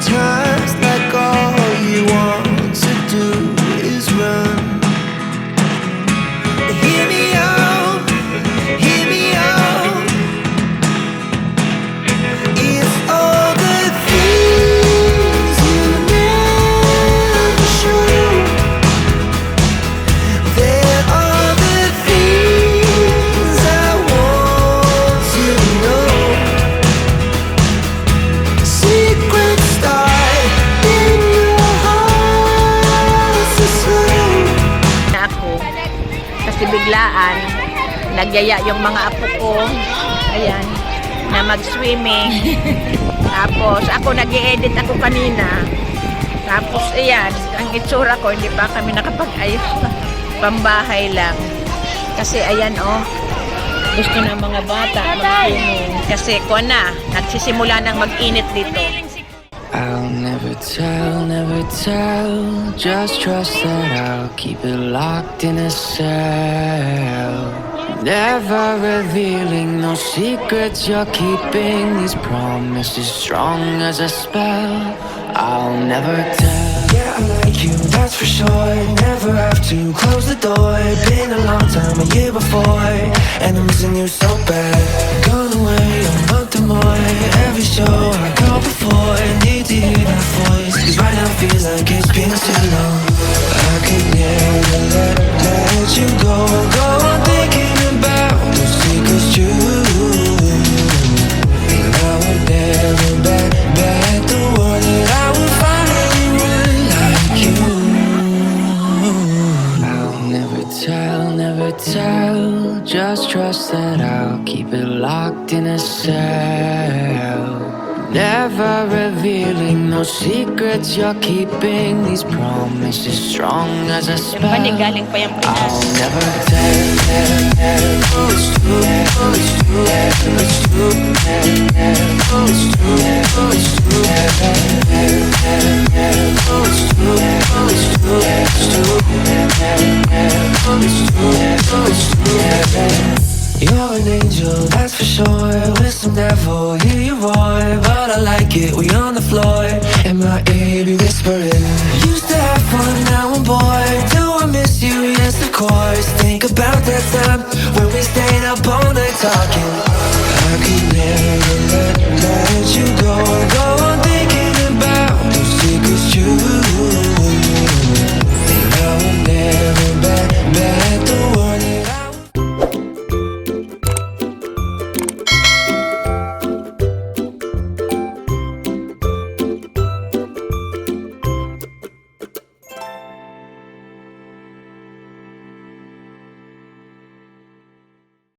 times like all you want to do is run. Hear me out, hear me out. It's all the things you never show. There are the things I want to know. Secrets start in your heart so slow. Na ako kasi biglaan nagyaya yung mga apo ko, ayan, na mag-swimming. Tapos ako nag-i-edit ako kanina. Tapos ayan, ang itsura ko hindi pa kami nakapag-ayos, pambahay lang. Kasi ayan gusto ng mga bata mag-swimming kasi nagsisimula ng mag-init dito. I'll never tell, just trust that I'll keep it locked in a cell. Never revealing no secrets you're keeping, these promises strong as a spell. I'll never tell. Yeah, I like you, that's for sure. Never have to close the door. Been a long time, a year before, and I'm missing you so bad. Gone away a month or more. Every show I go before, need to hear that voice, 'cause right now feels like it's been too long. I could never let you go on thinking about those secrets true. And I would never bet the world that I would find anyone like you. I'll never tell, just trust that I'll keep it locked in a cell. Never revealing no secrets you're keeping, these promises strong as a spell. Galing pa yung Pinas. I'll never tell, oh it's true, oh it's true, oh it's true, oh it's true, oh it's true, oh it's true, oh it's true, it's true, oh it's true, oh it's true. You're an angel, that's for sure. With some devil, hear you roar. But I like it, we on the floor. And my ear be whispering. Used to have fun, now I'm bored. Do I miss you? Yes, of course. Think about that time